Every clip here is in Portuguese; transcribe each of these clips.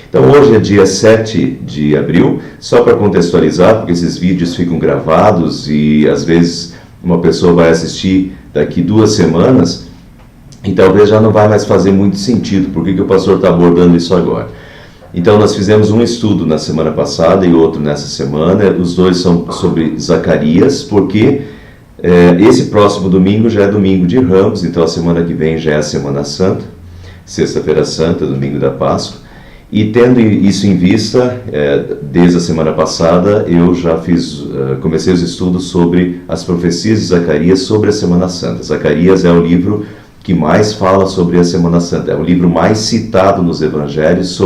Então hoje é dia 7 de abril, só para contextualizar, porque esses vídeos ficam gravados e às vezes uma pessoa vai assistir daqui 2 semanas e talvez já não vai mais fazer muito sentido. Por que o pastor está abordando isso agora? Então nós fizemos um estudo na semana passada e outro nessa semana, os dois são sobre Zacarias, porque esse próximo domingo já é domingo de Ramos, então a semana que vem já é a Semana Santa, Sexta-feira Santa, domingo da Páscoa, e tendo isso em vista, desde a semana passada eu já comecei os estudos sobre as profecias de Zacarias sobre a Semana Santa. Zacarias é o livro que mais fala sobre a Semana Santa, é o livro mais citado nos evangelhos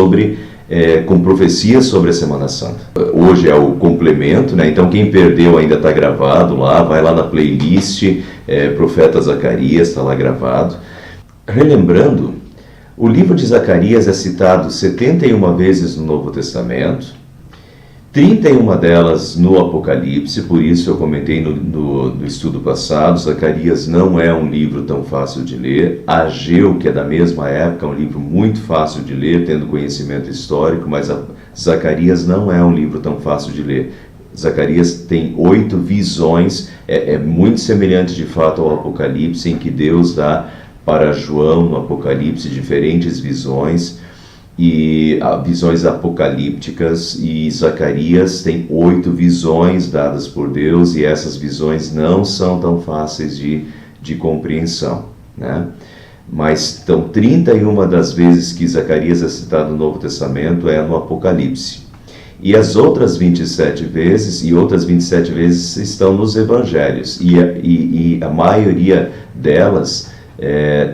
com profecias sobre a Semana Santa. Hoje é o complemento, né? Então quem perdeu ainda está gravado lá, vai lá na playlist, Profeta Zacarias, está lá gravado. Relembrando, o livro de Zacarias é citado 71 vezes no Novo Testamento, 31 delas no Apocalipse, por isso eu comentei no estudo passado, Zacarias não é um livro tão fácil de ler. Ageu, que é da mesma época, é um livro muito fácil de ler, tendo conhecimento histórico, mas Zacarias não é um livro tão fácil de ler. Zacarias tem 8 visões, é muito semelhante de fato ao Apocalipse, em que Deus dá para João no Apocalipse diferentes visões, e visões apocalípticas, e Zacarias tem 8 visões dadas por Deus, e essas visões não são tão fáceis de compreensão, né? Mas então 31 das vezes que Zacarias é citado no Novo Testamento é no Apocalipse, e as outras 27 vezes estão nos Evangelhos, e a maioria delas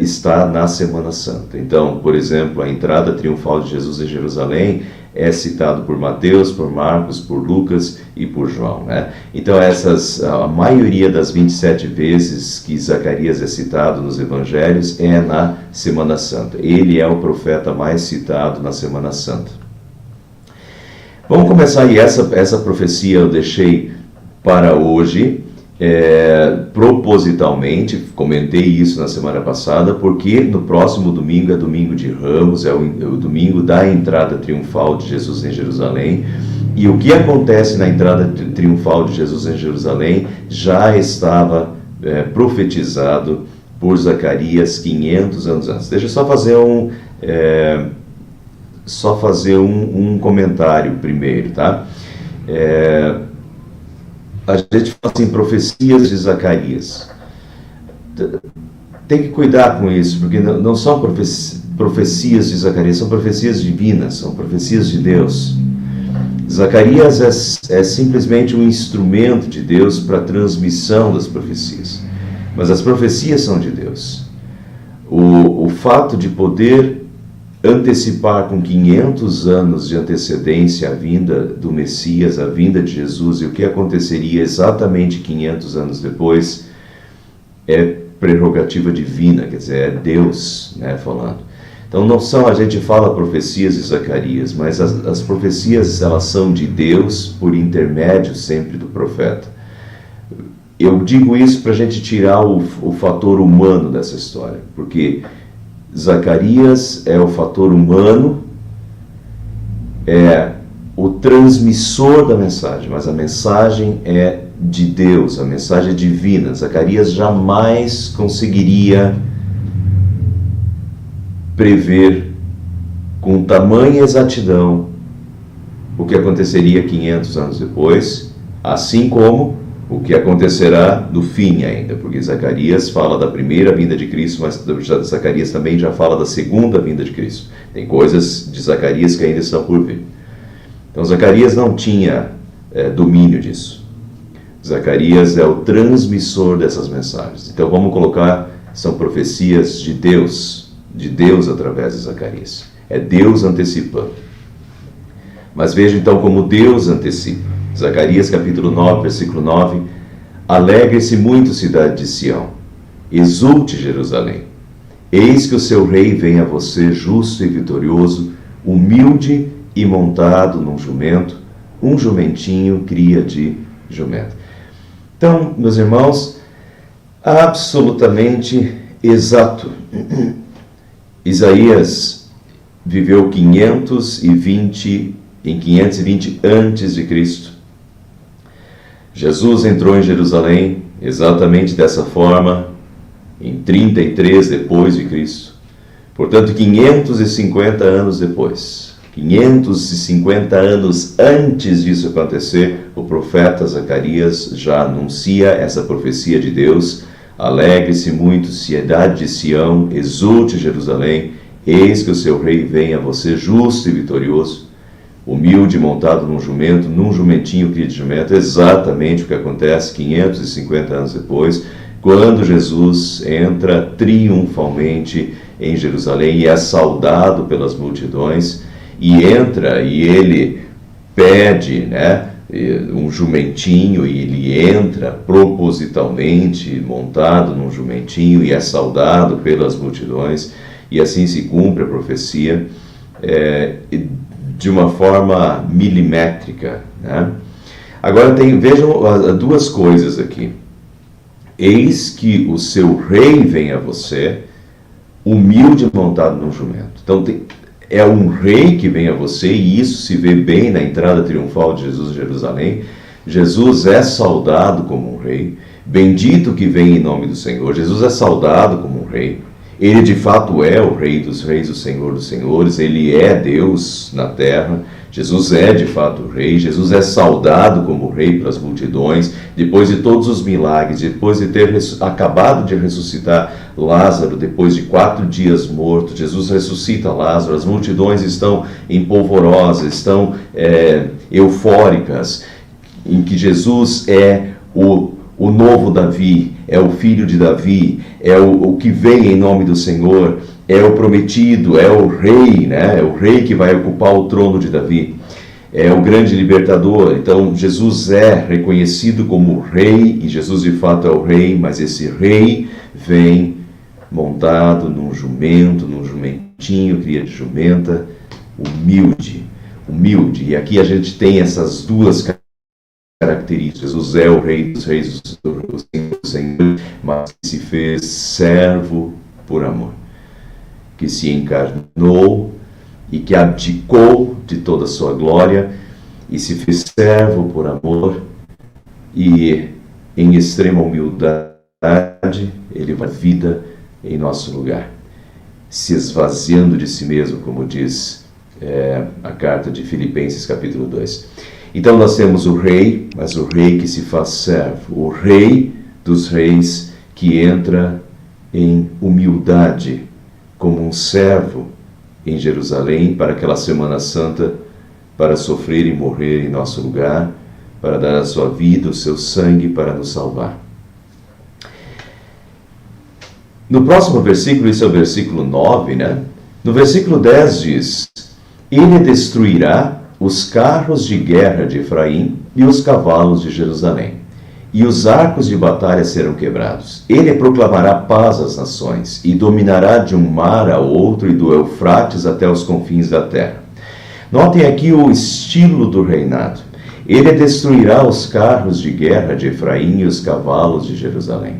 está na Semana Santa. Então, por exemplo, a entrada triunfal de Jesus em Jerusalém é citado por Mateus, por Marcos, por Lucas e por João, né? Então, a maioria das 27 vezes que Zacarias é citado nos Evangelhos é na Semana Santa. Ele é o profeta mais citado na Semana Santa. Vamos começar aí, essa profecia eu deixei para hoje, propositalmente, comentei isso na semana passada, porque no próximo domingo é domingo de Ramos, é o domingo da entrada triunfal de Jesus em Jerusalém, e o que acontece na entrada triunfal de Jesus em Jerusalém já estava profetizado por Zacarias 500 anos antes. Deixa eu só fazer um comentário primeiro, tá? A gente fala assim, profecias de Zacarias. Tem que cuidar com isso, porque não são profecias de Zacarias, são profecias divinas, são profecias de Deus. Zacarias é simplesmente um instrumento de Deus para a transmissão das profecias. Mas as profecias são de Deus. O fato de poder antecipar com 500 anos de antecedência a vinda do Messias, a vinda de Jesus, e o que aconteceria exatamente 500 anos depois, é prerrogativa divina, quer dizer, é Deus, né, falando. Então não são, a gente fala profecias de Zacarias, mas as profecias, elas são de Deus por intermédio sempre do profeta. Eu digo isso para a gente tirar o fator humano dessa história, porque Zacarias é o fator humano, é o transmissor da mensagem, mas a mensagem é de Deus, a mensagem é divina. Zacarias jamais conseguiria prever com tamanha exatidão o que aconteceria 500 anos depois, assim como o que acontecerá no fim ainda, porque Zacarias fala da primeira vinda de Cristo, mas Zacarias também já fala da segunda vinda de Cristo. Tem coisas de Zacarias que ainda estão por vir. Então Zacarias não tinha domínio disso. Zacarias é o transmissor dessas mensagens. Então vamos colocar, são profecias de Deus através de Zacarias. É Deus antecipando. Mas veja então como Deus antecipa. Zacarias capítulo 9, versículo 9: Alegre-se muito, cidade de Sião, exulte Jerusalém. Eis que o seu rei vem a você justo e vitorioso, humilde e montado num jumento, um jumentinho cria de jumento. Então, meus irmãos, absolutamente exato. Isaías viveu 520 antes de Cristo. Jesus entrou em Jerusalém exatamente dessa forma em 33 depois de Cristo. Portanto, 550 anos depois, 550 anos antes disso acontecer, o profeta Zacarias já anuncia essa profecia de Deus: alegre-se muito, cidade de Sião, exulte Jerusalém, eis que o seu rei vem a você justo e vitorioso, humilde, montado num jumento, num jumentinho cria de jumento. Exatamente o que acontece 550 anos depois, quando Jesus entra triunfalmente em Jerusalém e é saudado pelas multidões, e entra e ele pede, um jumentinho, e ele entra propositalmente montado num jumentinho e é saudado pelas multidões, e assim se cumpre a profecia de uma forma milimétrica, né? Agora vejam duas coisas aqui. Eis que o seu rei vem a você, humilde montado num jumento. Então é um rei que vem a você, e isso se vê bem na entrada triunfal de Jesus em Jerusalém. Jesus é saudado como um rei. Bendito que vem em nome do Senhor. Jesus é saudado como um rei. Ele de fato é o Rei dos Reis, o Senhor dos Senhores. Ele é Deus na terra. Jesus é de fato o Rei. Jesus é saudado como Rei pelas multidões, depois de todos os milagres, depois de ter acabado de ressuscitar Lázaro, depois de 4 dias morto. Jesus ressuscita Lázaro, as multidões estão empolvorosas, estão eufóricas, em que Jesus é o novo Davi, é o filho de Davi, é o que vem em nome do Senhor, é o prometido, é o rei, né? É o rei que vai ocupar o trono de Davi, é o grande libertador. Então Jesus é reconhecido como rei, e Jesus de fato é o rei, mas esse rei vem montado num jumento, num jumentinho, cria de jumenta, humilde. E aqui a gente tem essas duas características. Jesus é o Rei dos Reis, o Senhor, mas que se fez servo por amor, que se encarnou e que abdicou de toda a sua glória e se fez servo por amor, e em extrema humildade ele vai vida em nosso lugar, se esvaziando de si mesmo, como diz a carta de Filipenses capítulo 2. Então nós temos o rei, mas o rei que se faz servo, o Rei dos Reis que entra em humildade como um servo em Jerusalém para aquela Semana Santa, para sofrer e morrer em nosso lugar, para dar a sua vida, o seu sangue para nos salvar. No próximo versículo, isso é o versículo 9, né? No versículo 10 diz: ele destruirá os carros de guerra de Efraim e os cavalos de Jerusalém, e os arcos de batalha serão quebrados. Ele proclamará paz às nações, e dominará de um mar a outro, e do Eufrates até os confins da terra. Notem aqui o estilo do reinado. Ele destruirá os carros de guerra de Efraim e os cavalos de Jerusalém.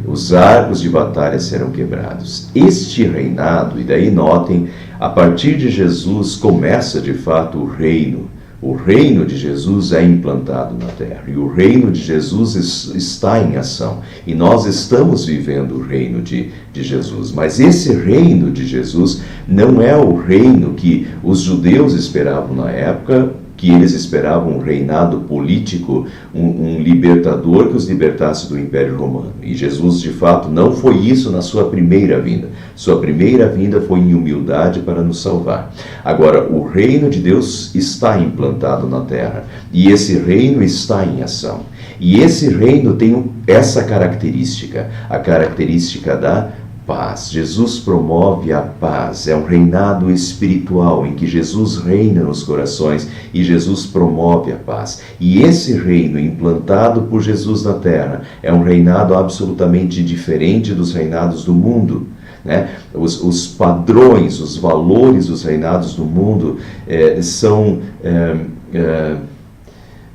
Os arcos de batalha serão quebrados. Este reinado, e daí notem, a partir de Jesus começa de fato o reino. O reino de Jesus é implantado na terra, e o reino de Jesus está em ação, e nós estamos vivendo o reino de Jesus. Mas esse reino de Jesus não é o reino que os judeus esperavam na época, que eles esperavam um reinado político, um libertador que os libertasse do Império Romano. E Jesus, de fato, não foi isso na sua primeira vinda. Sua primeira vinda foi em humildade para nos salvar. Agora, o reino de Deus está implantado na terra, e esse reino está em ação. E esse reino tem essa característica, a característica da paz. Jesus promove a paz. É um reinado espiritual em que Jesus reina nos corações e Jesus promove a paz. E esse reino implantado por Jesus na terra é um reinado absolutamente diferente dos reinados do mundo, né? Os padrões, os valores dos reinados do mundo são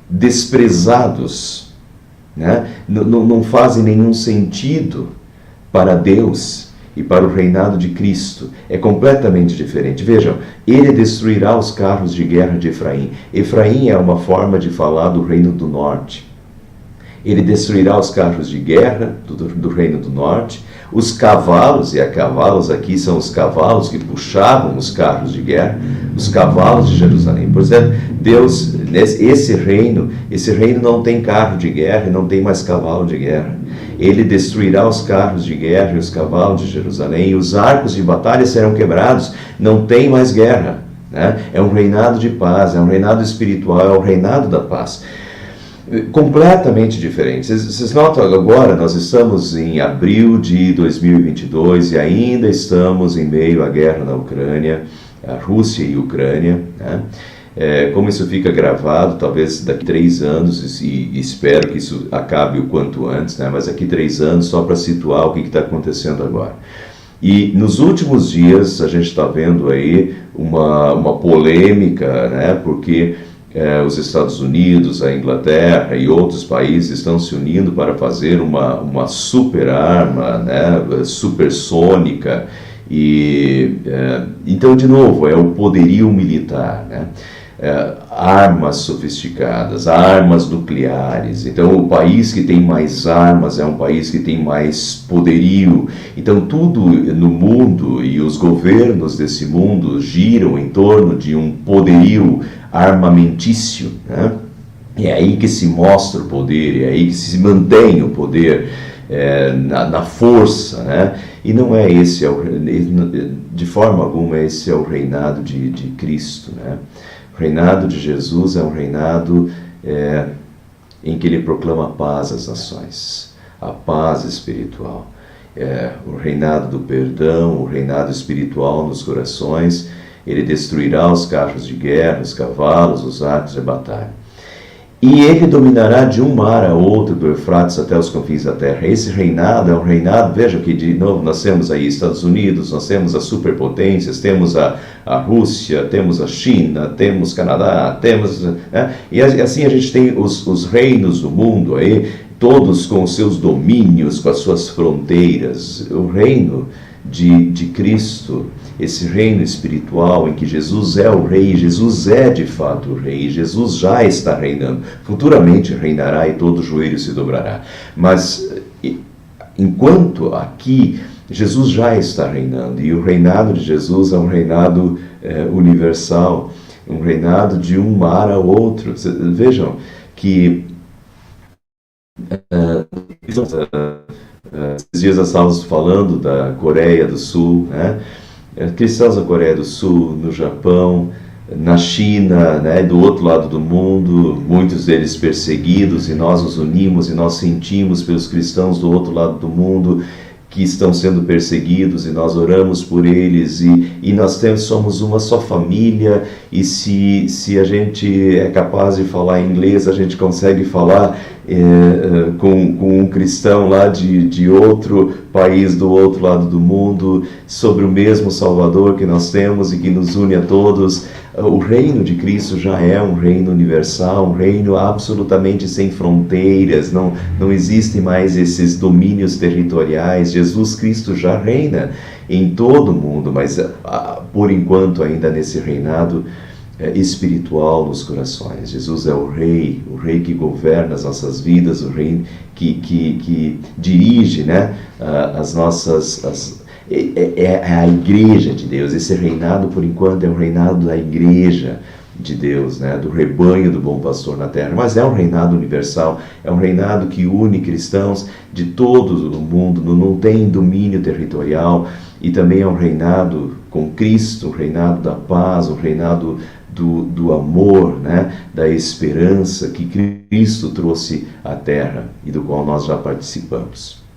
desprezados, né? Não fazem nenhum sentido para Deus. e para o reinado de Cristo é completamente diferente. Vejam, ele destruirá os carros de guerra de Efraim. Efraim é uma forma de falar do reino do norte. Ele destruirá os carros de guerra do reino do norte, os cavalos, e cavalos aqui são os cavalos que puxavam os carros de guerra, os cavalos de Jerusalém. Por exemplo, Deus, esse reino não tem carro de guerra e não tem mais cavalo de guerra. Ele destruirá os carros de guerra e os cavalos de Jerusalém, e os arcos de batalha serão quebrados, não tem mais guerra, né? É um reinado de paz, é um reinado espiritual, é o reinado da paz. Completamente diferente. Vocês notam agora, nós estamos em abril de 2022 e ainda estamos em meio à guerra na Ucrânia, a Rússia e Ucrânia, né? Como isso fica gravado, talvez daqui 3 anos, e espero que isso acabe o quanto antes, né? Mas daqui 3 anos, só para situar o que está acontecendo agora. E nos últimos dias a gente está vendo aí uma polêmica, né? Porque os Estados Unidos, a Inglaterra e outros países estão se unindo para fazer uma super arma, né, supersônica. Então, de novo, é o poderio militar, né? Armas sofisticadas, armas nucleares. Então, o país que tem mais armas é um país que tem mais poderio. Então, tudo no mundo e os governos desse mundo giram em torno de um poderio armamentício, né? É aí que se mostra o poder, é aí que se mantém o poder, na força, né? E não é esse, de forma alguma, esse é o reinado de Cristo, né? O reinado de Jesus é um reinado em que ele proclama a paz às nações, a paz espiritual, o reinado do perdão, o reinado espiritual nos corações. Ele destruirá os carros de guerra, os cavalos, os arcos de batalha. E ele dominará de um mar a outro, do Eufrates até os confins da terra. Esse reinado é um reinado, veja que de novo nós temos aí Estados Unidos, nós temos as superpotências, temos a Rússia, temos a China, temos Canadá, temos... né? E assim a gente tem os reinos do mundo aí, todos com os seus domínios, com as suas fronteiras. O reino de Cristo, esse reino espiritual em que Jesus é o rei, Jesus é de fato o rei, Jesus já está reinando, futuramente reinará e todo joelho se dobrará. Mas enquanto aqui Jesus já está reinando, e o reinado de Jesus é um reinado universal, um reinado de um mar ao outro. Vejam que esses dias nós estávamos falando da Coreia do Sul, né? Cristãos da Coreia do Sul, no Japão, na China, né? Do outro lado do mundo, muitos deles perseguidos, e nós nos unimos e nós sentimos pelos cristãos do outro lado do mundo que estão sendo perseguidos, e nós oramos por eles, e nós somos uma só família, e se a gente é capaz de falar inglês, a gente consegue falar com um cristão lá de outro país, do outro lado do mundo, sobre o mesmo Salvador que nós temos e que nos une a todos. O reino de Cristo já é um reino universal, um reino absolutamente sem fronteiras, não existem mais esses domínios territoriais. Jesus Cristo já reina em todo o mundo, mas por enquanto ainda nesse reinado espiritual nos corações. Jesus é o rei que governa as nossas vidas, o rei que dirige, né, as nossas... É a igreja de Deus. Esse reinado, por enquanto, é um reinado da igreja de Deus, né? Do rebanho do bom pastor na terra. Mas é um reinado universal, é um reinado que une cristãos de todo o mundo, não tem domínio territorial, e também é um reinado com Cristo, um reinado da paz, um reinado do amor, né? Da esperança que Cristo trouxe à terra e do qual nós já participamos.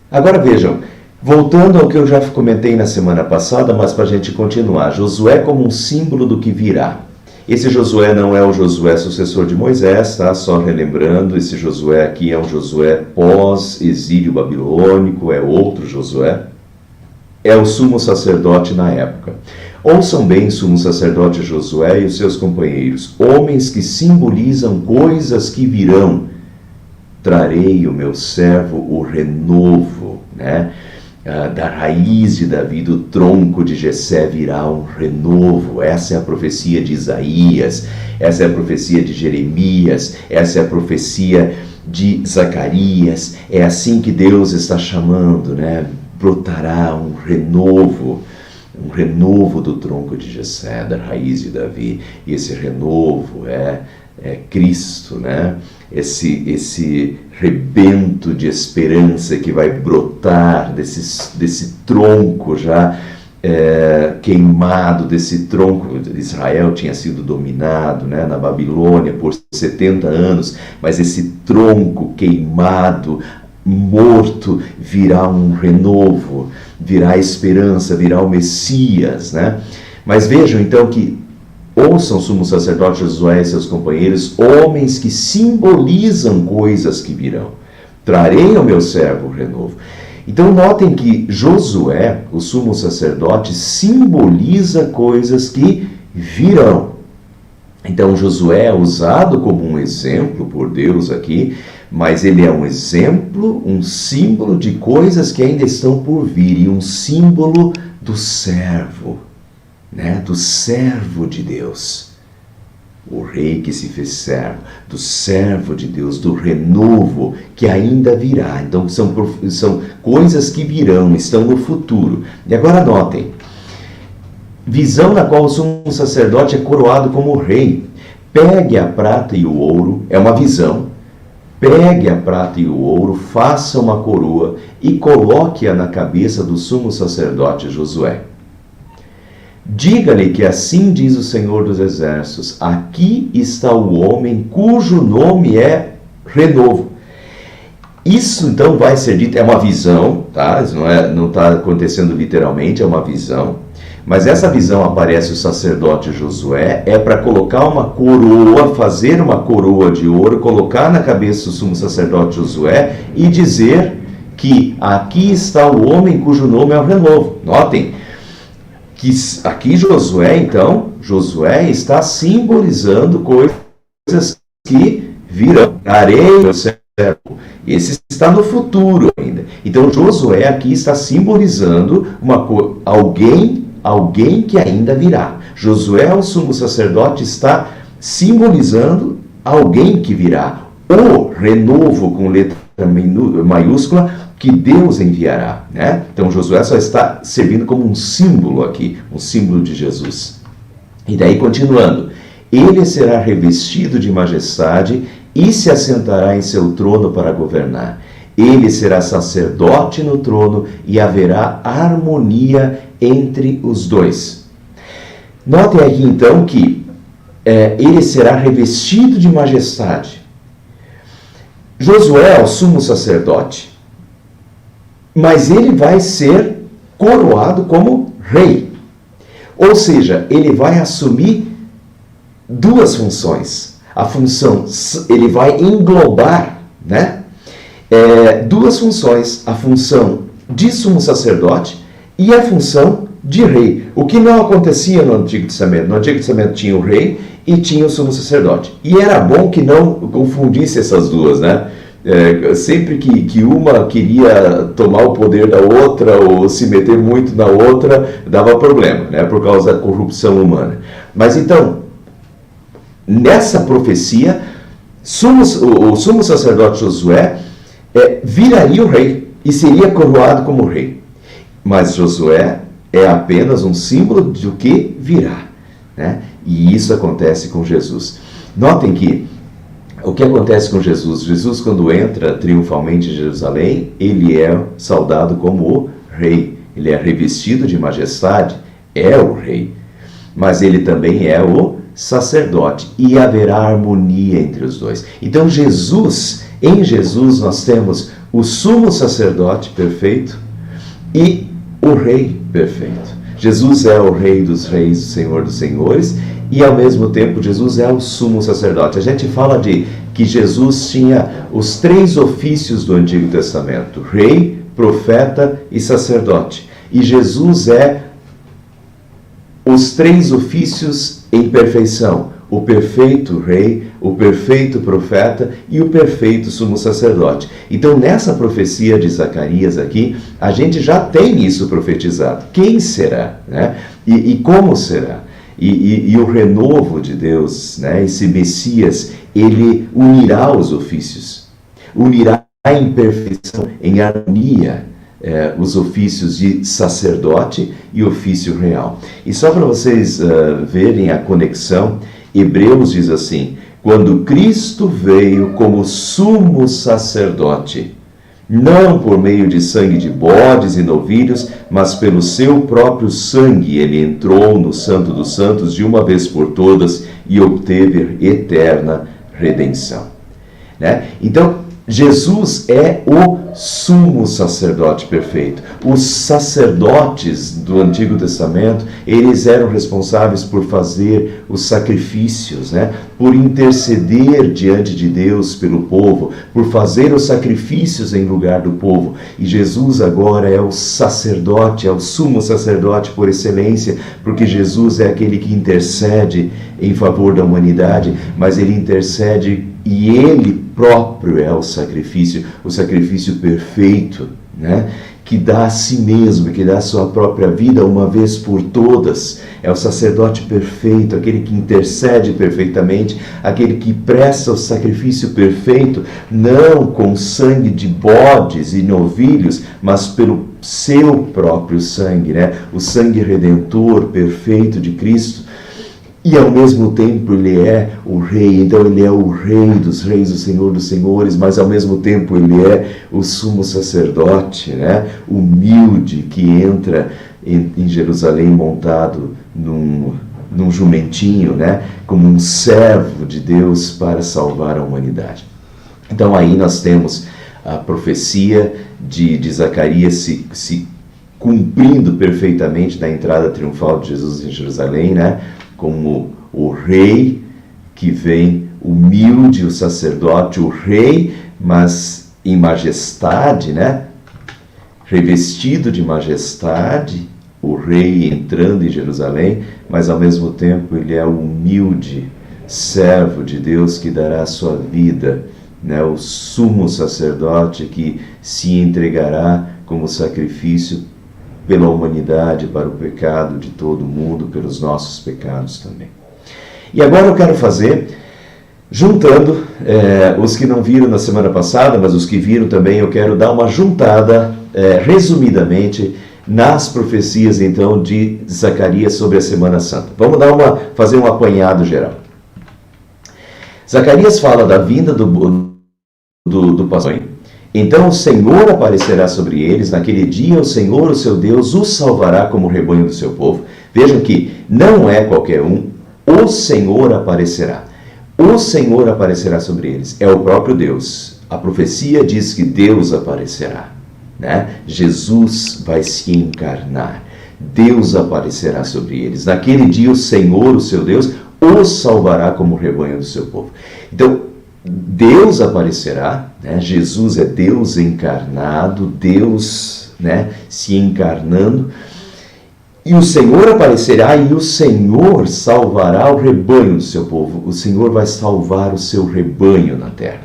Agora vejam, voltando ao que eu já comentei na semana passada, mas para a gente continuar, Josué como um símbolo do que virá. Esse Josué não é o Josué sucessor de Moisés, tá? Só relembrando, esse Josué aqui é um Josué pós-exílio babilônico, é outro Josué. É o sumo sacerdote na época. Ouçam bem, sumo sacerdote Josué e os seus companheiros, homens que simbolizam coisas que virão. trarei o meu servo o renovo, né? Da raiz de Davi, do tronco de Jessé virá um renovo. Essa é a profecia de Isaías, essa é a profecia de Jeremias, essa é a profecia de Zacarias. É assim que Deus está chamando, né? Brotará um renovo do tronco de Jessé, da raiz de Davi. E esse renovo é Cristo, né? Esse rebento de esperança que vai brotar desse tronco já queimado, desse tronco. Israel tinha sido dominado, né, na Babilônia por 70 anos, mas esse tronco queimado, morto, virá um renovo, virá a esperança, virá o Messias, né? Mas vejam então que ouçam o sumo sacerdote Josué e seus companheiros, homens que simbolizam coisas que virão. Trarei ao meu servo o renovo. Então notem que Josué, o sumo sacerdote, simboliza coisas que virão. Então Josué é usado como um exemplo por Deus aqui, mas ele é um exemplo, um símbolo de coisas que ainda estão por vir, e um símbolo do servo, né? Do servo de Deus, o rei que se fez servo, do servo de Deus, do renovo que ainda virá. Então são coisas que virão, estão no futuro. E agora notem, visão na qual o sumo sacerdote é coroado como rei. Pegue a prata e o ouro, é uma visão. Pegue a prata e o ouro, faça uma coroa e coloque-a na cabeça do sumo sacerdote Josué. Diga-lhe que assim diz o Senhor dos Exércitos: aqui está o homem cujo nome é renovo. Isso então vai ser dito, é uma visão, tá? Isso não está acontecendo literalmente, é uma visão. Mas essa visão aparece o sacerdote Josué, é para colocar uma coroa, fazer uma coroa de ouro, colocar na cabeça do sumo sacerdote Josué e dizer que aqui está o homem cujo nome é o renovo. Notem que aqui Josué está simbolizando coisas que virão. Trarei o servo. Esse está no futuro ainda. Então Josué aqui está simbolizando alguém que ainda virá. Josué, o sumo sacerdote, está simbolizando alguém que virá. O renovo com letra maiúscula que Deus enviará, né? Então Josué só está servindo como um símbolo aqui, um símbolo de Jesus. E daí continuando, ele será revestido de majestade e se assentará em seu trono para governar. Ele será sacerdote no trono e haverá harmonia entre os dois. Notem aqui então que ele será revestido de majestade. Josué é o sumo sacerdote, mas ele vai ser coroado como rei. Ou seja, ele vai assumir duas funções. A função, ele vai englobar, né? Duas funções, a função de sumo sacerdote e a função de rei. O que não acontecia no Antigo Testamento. No Antigo Testamento tinha o rei e tinha o sumo sacerdote. E era bom que não confundisse essas duas, né? Sempre que uma queria tomar o poder da outra ou se meter muito na outra, dava problema, né? Por causa da corrupção humana. Mas então, nessa profecia, o sumo sacerdote Josué viraria o rei e seria coroado como rei. Mas Josué é apenas um símbolo do que virá, né? E isso acontece com Jesus. Notem que o que acontece com Jesus? Jesus, quando entra triunfalmente em Jerusalém, ele é saudado como o rei. Ele é revestido de majestade, é o rei. Mas ele também é o sacerdote. E haverá harmonia entre os dois. Então em Jesus nós temos o sumo sacerdote perfeito e o rei perfeito. Jesus é o rei dos reis, o Senhor dos senhores, e ao mesmo tempo Jesus é o sumo sacerdote. A gente fala de que Jesus tinha os três ofícios do Antigo Testamento: rei, profeta e sacerdote. E Jesus é os três ofícios em perfeição: o perfeito rei, o perfeito profeta e o perfeito sumo sacerdote. Então, nessa profecia de Zacarias aqui, a gente já tem isso profetizado. Quem será? Né? E como será? E o renovo de Deus, né? Esse Messias, ele unirá os ofícios, unirá em perfeição, em harmonia, os ofícios de sacerdote e ofício real. E só para vocês verem a conexão, Hebreus diz assim: quando Cristo veio como sumo sacerdote, não por meio de sangue de bodes e novilhos, mas pelo seu próprio sangue, ele entrou no Santo dos Santos de uma vez por todas e obteve eterna redenção. Né? Então, Jesus é o sumo sacerdote perfeito. Os sacerdotes do Antigo Testamento, eles eram responsáveis por fazer os sacrifícios, né? Por interceder diante de Deus pelo povo, por fazer os sacrifícios em lugar do povo. E Jesus agora é o sacerdote, é o sumo sacerdote por excelência, porque Jesus é aquele que intercede em favor da humanidade, mas ele intercede e ele próprio é o sacrifício perfeito, né? Que dá a si mesmo, que dá a sua própria vida uma vez por todas. É o sacerdote perfeito, aquele que intercede perfeitamente, aquele que presta o sacrifício perfeito, não com sangue de bodes e novilhos, mas pelo seu próprio sangue, né? O sangue redentor perfeito de Cristo. E ao mesmo tempo ele é o rei, então ele é o rei dos reis, o Senhor dos senhores, mas ao mesmo tempo ele é o sumo sacerdote, né? Humilde, que entra em Jerusalém montado num jumentinho, né? Como um servo de Deus para salvar a humanidade. Então aí nós temos a profecia de Zacarias se cumprindo perfeitamente na entrada triunfal de Jesus em Jerusalém, né? Como o rei que vem humilde, o sacerdote, o rei, mas em majestade, né? Revestido de majestade, o rei entrando em Jerusalém, mas ao mesmo tempo ele é o humilde servo de Deus que dará a sua vida, né? O sumo sacerdote que se entregará como sacrifício pela humanidade, para o pecado de todo mundo, pelos nossos pecados também. E agora eu quero fazer, juntando os que não viram na semana passada, mas os que viram também, eu quero dar uma juntada, resumidamente, nas profecias, então, de Zacarias sobre a Semana Santa. Vamos fazer um apanhado geral. Zacarias fala da vinda do pastor. Então o Senhor aparecerá sobre eles, naquele dia o Senhor, o seu Deus, os salvará como rebanho do seu povo. Vejam que não é qualquer um, o Senhor aparecerá. O Senhor aparecerá sobre eles, é o próprio Deus. A profecia diz que Deus aparecerá, né? Jesus vai se encarnar, Deus aparecerá sobre eles. Naquele dia o Senhor, o seu Deus, os salvará como rebanho do seu povo. Então, Deus aparecerá, né? Jesus é Deus encarnado, Deus, né, se encarnando, e o Senhor aparecerá e o Senhor salvará o rebanho do seu povo. O Senhor vai salvar o seu rebanho na terra.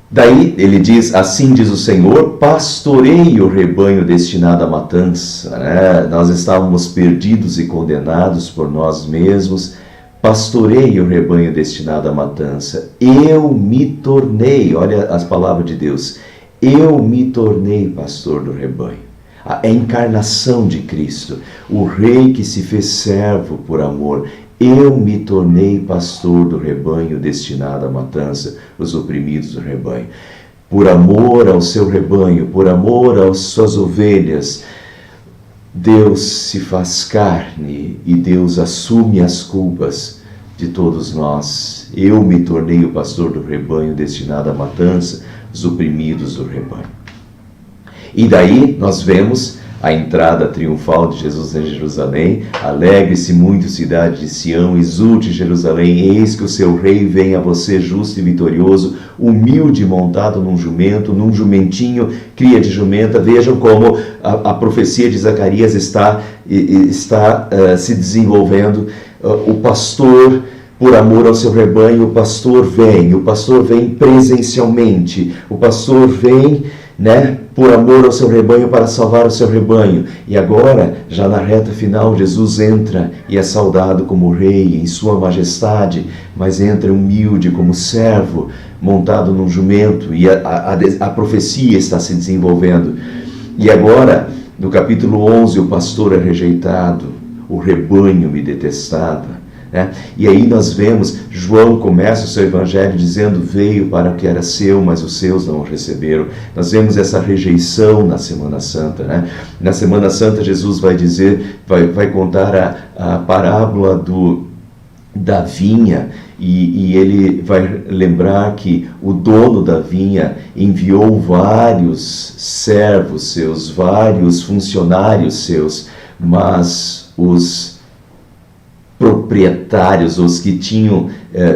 Daí ele diz, assim diz o Senhor, pastorei o rebanho destinado à matança, né? Nós estávamos perdidos e condenados por nós mesmos. Pastorei o rebanho destinado à matança. Eu me tornei, olha as palavras de Deus, eu me tornei pastor do rebanho. A encarnação de Cristo, o rei que se fez servo por amor. Eu me tornei pastor do rebanho destinado à matança, os oprimidos do rebanho. Por amor ao seu rebanho, por amor às suas ovelhas, Deus se faz carne e Deus assume as culpas de todos nós. Eu me tornei o pastor do rebanho destinado à matança, os oprimidos do rebanho. E daí nós vemos a entrada triunfal de Jesus em Jerusalém. Alegre-se muito, cidade de Sião, exulte Jerusalém, eis que o seu rei vem a você justo e vitorioso, humilde, montado num jumento, num jumentinho, cria de jumenta. Vejam como a profecia de Zacarias está se desenvolvendo. o pastor, por amor ao seu rebanho, o pastor vem presencialmente, o pastor vem, né, por amor ao seu rebanho, para salvar o seu rebanho. E agora, já na reta final, Jesus entra e é saudado como rei em sua majestade, mas entra humilde como servo, montado num jumento, e a profecia está se desenvolvendo. E agora, no capítulo 11, o pastor é rejeitado, o rebanho me detestava. E aí nós vemos, João começa o seu evangelho dizendo: veio para o que era seu, mas os seus não o receberam. Nós vemos essa rejeição na Semana Santa. Na Semana Santa, Jesus vai dizer, vai contar a parábola da vinha, e ele vai lembrar que o dono da vinha enviou vários servos seus, vários funcionários seus, mas os proprietários, os que tinham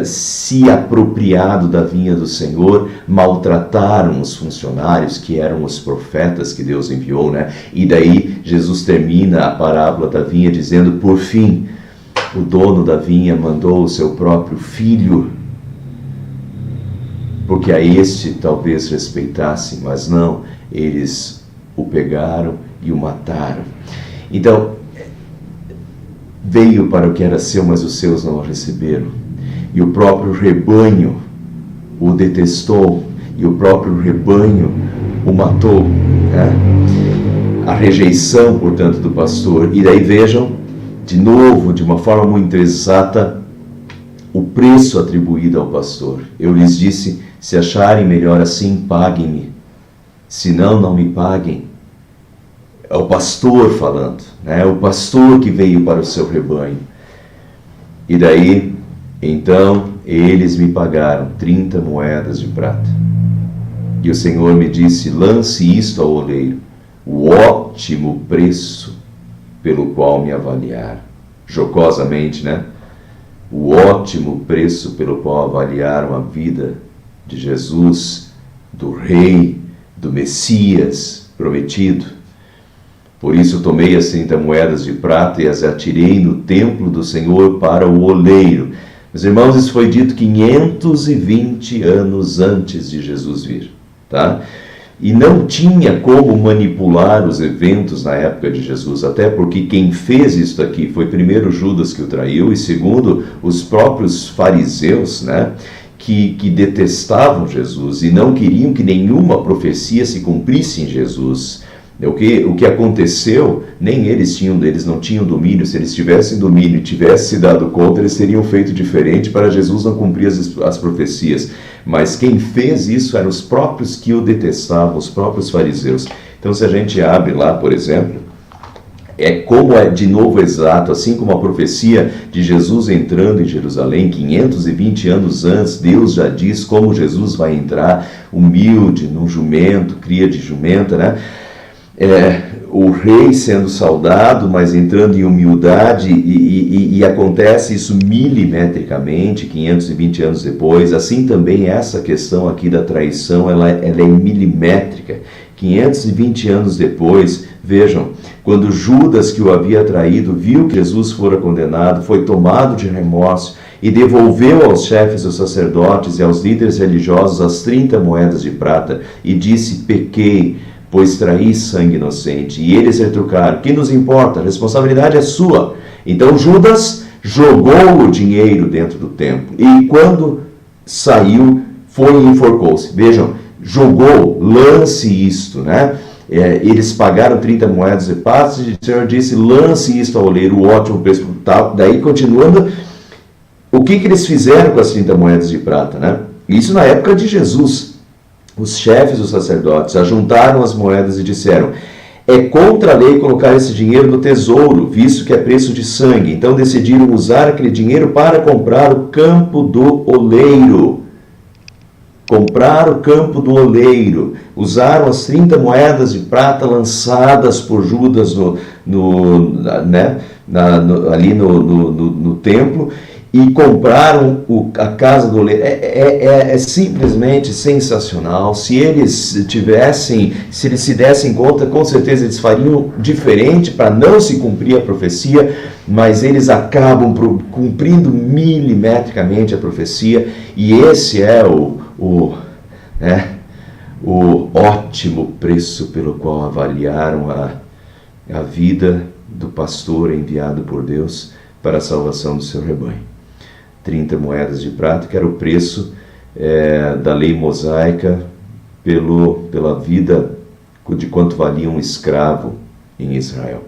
se apropriado da vinha do Senhor, maltrataram os funcionários, que eram os profetas que Deus enviou. E daí Jesus termina a parábola da vinha dizendo: por fim, o dono da vinha mandou o seu próprio filho, porque a este talvez respeitassem, mas não, eles o pegaram e o mataram. Então, veio para o que era seu, mas os seus não o receberam. E o próprio rebanho o detestou, e o próprio rebanho o matou. A rejeição, portanto, do pastor. E daí vejam, de novo, de uma forma muito exata, o preço atribuído ao pastor. Eu lhes disse: se acharem melhor assim, paguem-me. Se não, não me paguem. É o pastor falando, o pastor que veio para o seu rebanho. E daí, então, eles me pagaram 30 moedas de prata. E o Senhor me disse: lance isto ao oleiro, o ótimo preço pelo qual me avaliaram. Jocosamente, o ótimo preço pelo qual avaliaram a vida de Jesus, do Rei, do Messias prometido. Por isso tomei as 30 moedas de prata e as atirei no templo do Senhor para o oleiro. Meus irmãos, isso foi dito 520 anos antes de Jesus vir. E não tinha como manipular os eventos na época de Jesus, até porque quem fez isso aqui foi primeiro Judas, que o traiu, e segundo os próprios fariseus, que detestavam Jesus e não queriam que nenhuma profecia se cumprisse em Jesus. O que aconteceu, nem eles não tinham domínio. Se eles tivessem domínio e tivessem se dado conta, eles teriam feito diferente para Jesus não cumprir as profecias. Mas quem fez isso eram os próprios que o detestavam, os próprios fariseus. Então, se a gente abre lá, por exemplo, como é de novo exato, assim como a profecia de Jesus entrando em Jerusalém, 520 anos antes, Deus já diz como Jesus vai entrar, humilde, num jumento, cria de jumenta, o rei sendo saudado, mas entrando em humildade, e acontece isso milimetricamente, 520 anos depois. Assim também essa questão aqui da traição, ela é milimétrica. 520 anos depois, vejam, quando Judas, que o havia traído, viu que Jesus fora condenado, foi tomado de remorso e devolveu aos chefes dos sacerdotes e aos líderes religiosos as 30 moedas de prata e disse: pequei, pois traí sangue inocente. E eles retrucaram: que nos importa? A responsabilidade é sua. Então Judas jogou o dinheiro dentro do templo, e quando saiu, foi e enforcou-se. Vejam, jogou, lance isto, eles pagaram 30 moedas de prata, e o Senhor disse: lance isto ao oleiro, o ótimo preço. Daí, continuando, o que eles fizeram com as 30 moedas de prata? Isso na época de Jesus. Os chefes dos sacerdotes ajuntaram as moedas e disseram: é contra a lei colocar esse dinheiro no tesouro, visto que é preço de sangue. Então decidiram usar aquele dinheiro para comprar o campo do oleiro. Compraram o campo do oleiro. Usaram as 30 moedas de prata lançadas por Judas ali no templo, e compraram a casa do oleiro. É simplesmente sensacional. Se eles se dessem conta, com certeza eles fariam diferente para não se cumprir a profecia, mas eles acabam cumprindo milimetricamente a profecia, e esse é o ótimo preço pelo qual avaliaram a vida do pastor enviado por Deus para a salvação do seu rebanho. 30 moedas de prata, que era o preço da lei mosaica pela vida de quanto valia um escravo em Israel.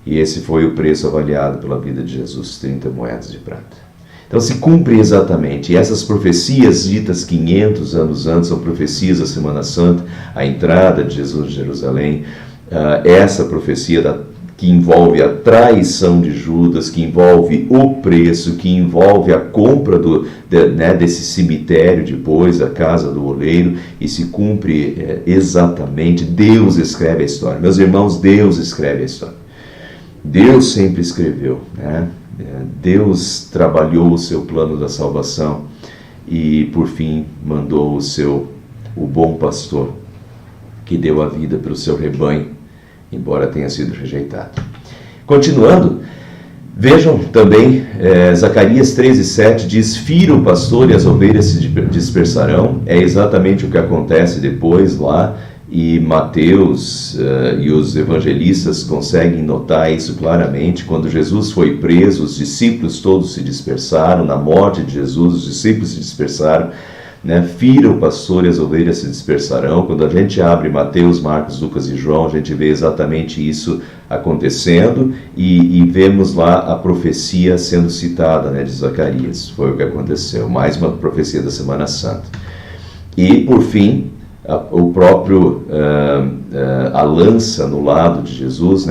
E esse foi o preço avaliado pela vida de Jesus, 30 moedas de prata. Então se cumpre exatamente. E essas profecias ditas 500 anos antes, são profecias da Semana Santa, a entrada de Jesus em Jerusalém, essa profecia que envolve a traição de Judas, que envolve o preço, que envolve a compra desse cemitério depois, a casa do oleiro, e se cumpre exatamente. Deus escreve a história. Meus irmãos, Deus escreve a história. Deus sempre escreveu, né? Deus trabalhou o seu plano da salvação e, por fim, mandou o bom pastor, que deu a vida pelo seu rebanho, embora tenha sido rejeitado. Continuando, vejam também, Zacarias 13:7 diz: fira o pastor e as ovelhas se dispersarão. É exatamente o que acontece depois lá, e Mateus e os evangelistas conseguem notar isso claramente. Quando Jesus foi preso, os discípulos todos se dispersaram. Na morte de Jesus, os discípulos se dispersaram. Fira o pastor e as ovelhas se dispersarão. Quando a gente abre Mateus, Marcos, Lucas e João, a gente vê exatamente isso acontecendo, e vemos lá a profecia sendo citada, de Zacarias. Foi o que aconteceu, mais uma profecia da Semana Santa. E, por fim, o próprio a lança no lado de Jesus,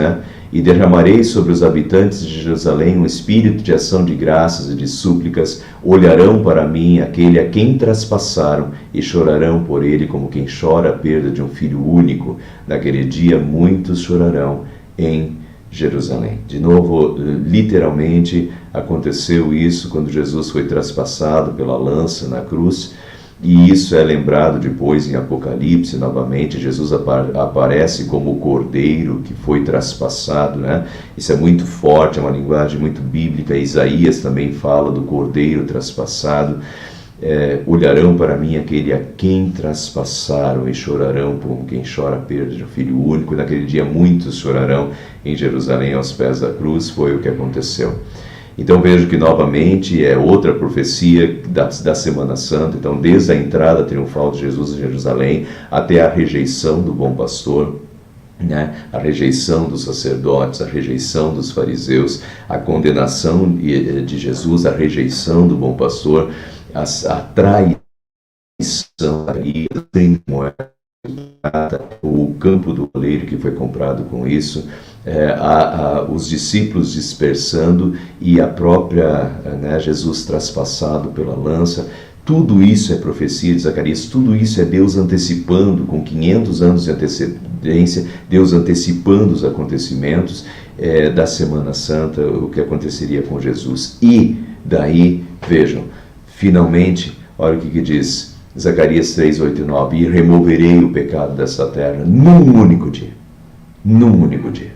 e derramarei sobre os habitantes de Jerusalém um espírito de ação de graças e de súplicas. Olharão para mim aquele a quem traspassaram e chorarão por ele como quem chora a perda de um filho único. Naquele dia muitos chorarão em Jerusalém. De novo, literalmente aconteceu isso quando Jesus foi traspassado pela lança na cruz. E isso é lembrado depois em Apocalipse, novamente. Jesus aparece como o cordeiro que foi traspassado, Isso é muito forte, é uma linguagem muito bíblica. Isaías também fala do cordeiro traspassado. Olharão para mim aquele a quem traspassaram e chorarão como quem chora a perda de um filho único. Naquele dia muitos chorarão em Jerusalém aos pés da cruz. Foi o que aconteceu. Então vejo que novamente é outra profecia da Semana Santa. Então, desde a entrada triunfal de Jesus em Jerusalém até a rejeição do bom pastor, a rejeição dos sacerdotes, a rejeição dos fariseus, a condenação de Jesus, a rejeição do bom pastor, a traição, o campo do oleiro que foi comprado com isso, os discípulos dispersando e a própria Jesus traspassado pela lança. Tudo isso é profecia de Zacarias, tudo isso é Deus antecipando, com 500 anos de antecedência, Deus antecipando os acontecimentos da Semana Santa, o que aconteceria com Jesus. E daí, vejam, finalmente, olha o que diz Zacarias 3, 8 e 9: e removerei o pecado dessa terra num único dia. Num único dia.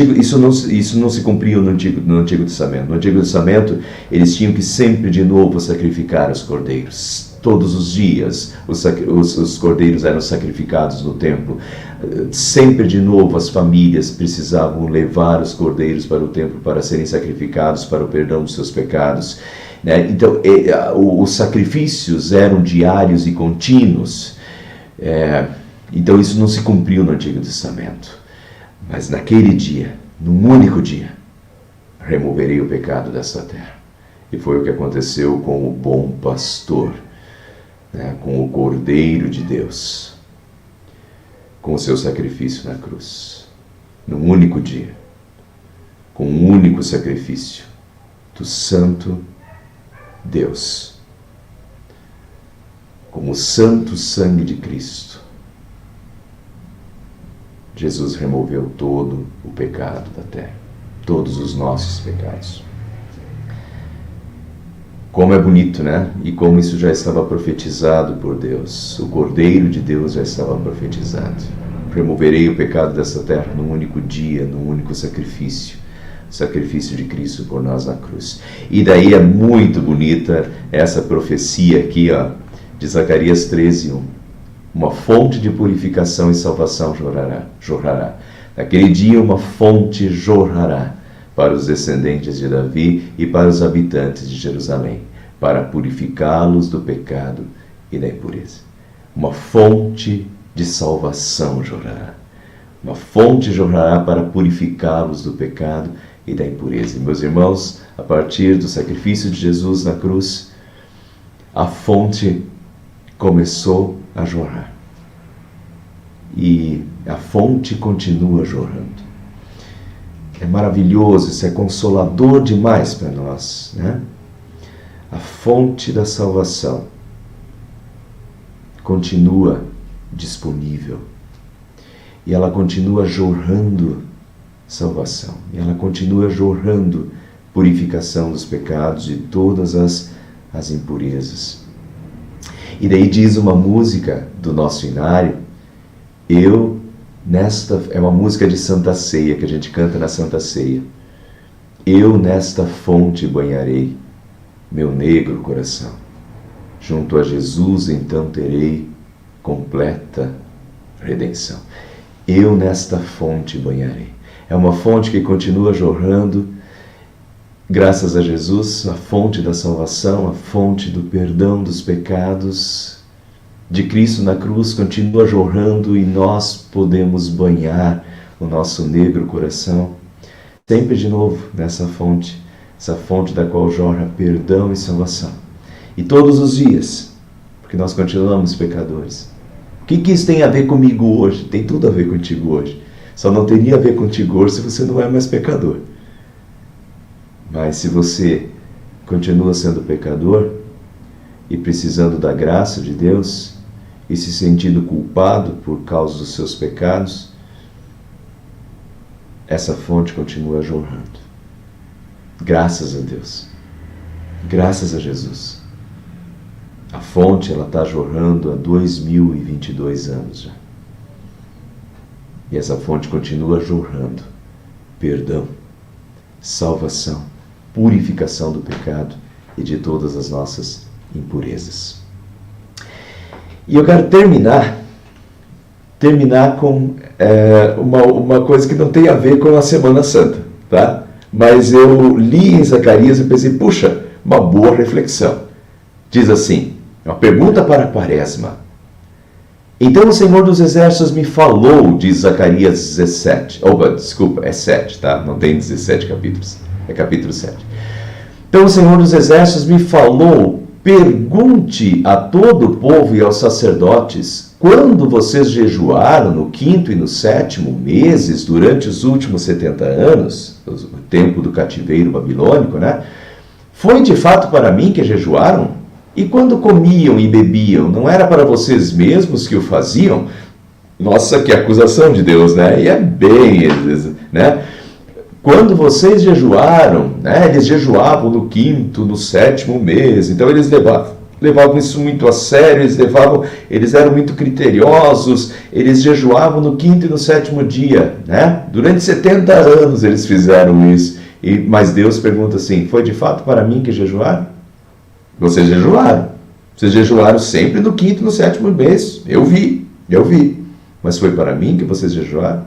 Isso não se cumpria no Antigo Testamento. No Antigo Testamento, eles tinham que sempre de novo sacrificar os cordeiros. Todos os dias, os cordeiros eram sacrificados no templo. Sempre de novo, as famílias precisavam levar os cordeiros para o templo para serem sacrificados para o perdão dos seus pecados. Então, os sacrifícios eram diários e contínuos. Então, isso não se cumpriu no Antigo Testamento. Mas naquele dia, num único dia, removerei o pecado desta terra. E foi o que aconteceu com o bom pastor, com o Cordeiro de Deus, com o seu sacrifício na cruz. Num único dia, com um único sacrifício do Santo Deus, como o santo sangue de Cristo, Jesus removeu todo o pecado da terra, todos os nossos pecados. Como é bonito, né? E como isso já estava profetizado por Deus. O Cordeiro de Deus já estava profetizado. Removerei o pecado dessa terra num único dia, num único sacrifício. O sacrifício de Cristo por nós na cruz. E daí é muito bonita essa profecia aqui, ó, de Zacarias 13:1. Uma fonte de purificação e salvação jorrará. Naquele dia uma fonte jorrará para os descendentes de Davi e para os habitantes de Jerusalém, para purificá-los do pecado e da impureza. Uma fonte de salvação jorrará. Uma fonte jorrará para purificá-los do pecado e da impureza. E, meus irmãos, a partir do sacrifício de Jesus na cruz, a fonte começou a jorrar. E a fonte continua jorrando. É maravilhoso, isso é consolador demais para nós, né? A fonte da salvação continua disponível. E ela continua jorrando salvação. E ela continua jorrando purificação dos pecados e todas as impurezas. E daí diz uma música do nosso inário, é uma música de Santa Ceia, que a gente canta na Santa Ceia. Eu nesta fonte banharei meu negro coração. Junto a Jesus então terei completa redenção. Eu nesta fonte banharei. É uma fonte que continua jorrando, graças a Jesus, a fonte da salvação, a fonte do perdão dos pecados de Cristo na cruz continua jorrando e nós podemos banhar o nosso negro coração sempre de novo nessa fonte, essa fonte da qual jorra perdão e salvação. E todos os dias, porque nós continuamos pecadores. O que isso tem a ver comigo hoje? Tem tudo a ver contigo hoje. Só não teria a ver contigo hoje se você não é mais pecador. Mas se você continua sendo pecador e precisando da graça de Deus e se sentindo culpado por causa dos seus pecados, essa fonte continua jorrando. Graças a Deus. Graças a Jesus. A fonte está jorrando há 2022 anos já. E essa fonte continua jorrando perdão, salvação, purificação do pecado e de todas as nossas impurezas. E eu quero terminar com uma coisa que não tem a ver com a Semana Santa, tá? Mas eu li em Zacarias e pensei, puxa, uma boa reflexão. Diz assim, uma pergunta para Quaresma. Então o Senhor dos Exércitos me falou, diz Zacarias 17. Desculpa, é 7, tá? Não tem 17 capítulos, é capítulo 7. Então o Senhor dos Exércitos me falou, pergunte a todo o povo e aos sacerdotes, quando vocês jejuaram no 5º e no 7º meses, durante os últimos 70 anos, o tempo do cativeiro babilônico, né? Foi de fato para mim que jejuaram? E quando comiam e bebiam, não era para vocês mesmos que o faziam? Nossa, que acusação de Deus, né? E é bem, né? Quando vocês jejuaram, né? Eles jejuavam no 5º, no 7º mês, então eles levavam isso muito a sério, eles eram muito criteriosos, eles jejuavam no 5º e no 7º dia, né? Durante 70 anos eles fizeram isso. Mas Deus pergunta assim, foi de fato para mim que jejuaram? Vocês jejuaram. Vocês jejuaram sempre no 5º e no 7º mês. Eu vi. Mas foi para mim que vocês jejuaram?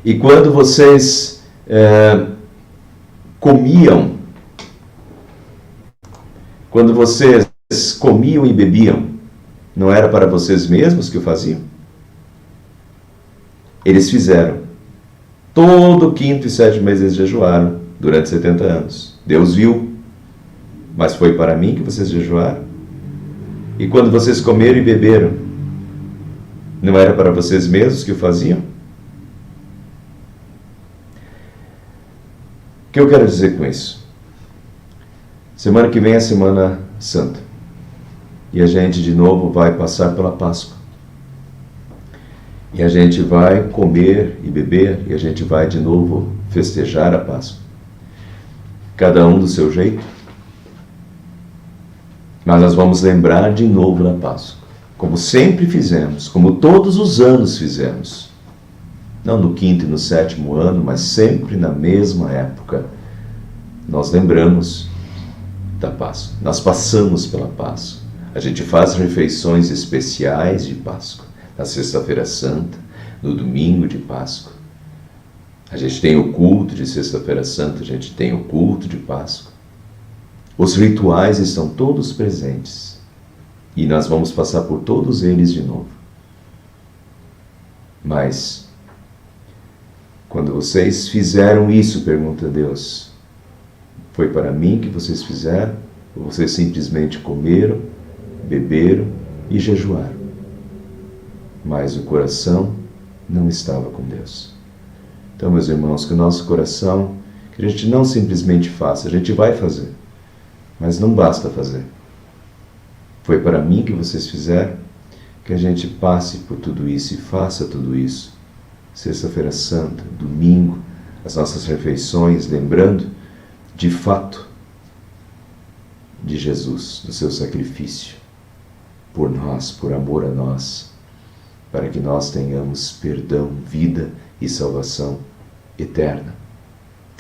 E quando vocês comiam e bebiam, não era para vocês mesmos que o faziam? Eles fizeram. Todo o 5º e 7º mês eles jejuaram durante 70 anos. Deus viu. Mas foi para mim que vocês jejuaram? E quando vocês comeram e beberam, não era para vocês mesmos que o faziam? O que eu quero dizer com isso? Semana que vem é a Semana Santa. E a gente de novo vai passar pela Páscoa. E a gente vai comer e beber, e a gente vai de novo festejar a Páscoa. Cada um do seu jeito. Mas nós vamos lembrar de novo da Páscoa, como sempre fizemos, como todos os anos fizemos. Não no 5º e no 7º ano, mas sempre na mesma época. Nós lembramos da Páscoa, nós passamos pela Páscoa. A gente faz refeições especiais de Páscoa, na Sexta-feira Santa, no domingo de Páscoa. A gente tem o culto de Sexta-feira Santa, a gente tem o culto de Páscoa. Os rituais estão todos presentes e nós vamos passar por todos eles de novo. Mas, quando vocês fizeram isso, pergunta Deus, foi para mim que vocês fizeram? Ou vocês simplesmente comeram, beberam e jejuaram? Mas o coração não estava com Deus. Então, meus irmãos, que o nosso coração, que a gente não simplesmente faça, a gente vai fazer, mas não basta fazer. Foi para mim que vocês fizeram, que a gente passe por tudo isso e faça tudo isso. Sexta-feira Santa, domingo, as nossas refeições, lembrando, de fato, de Jesus, do seu sacrifício, por nós, por amor a nós, para que nós tenhamos perdão, vida e salvação eterna.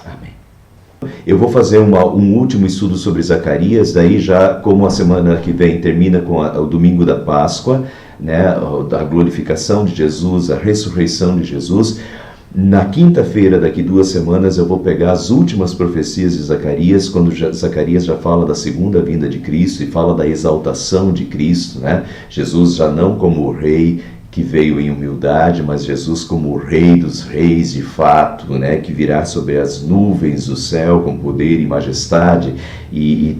Amém. Eu vou fazer um último estudo sobre Zacarias, daí já como a semana que vem termina com o domingo da Páscoa, né, a glorificação de Jesus, a ressurreição de Jesus. Na quinta-feira, daqui 2 semanas, eu vou pegar as últimas profecias de Zacarias, quando Zacarias já fala da segunda vinda de Cristo e fala da exaltação de Cristo, né? Jesus já não como o rei que veio em humildade, mas Jesus como o Rei dos Reis de fato, né, que virá sobre as nuvens do céu com poder e majestade, e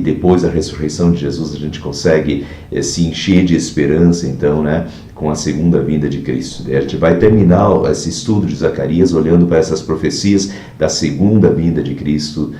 depois da ressurreição de Jesus a gente consegue se encher de esperança, então, né, com a segunda vinda de Cristo. A gente vai terminar esse estudo de Zacarias olhando para essas profecias da segunda vinda de Cristo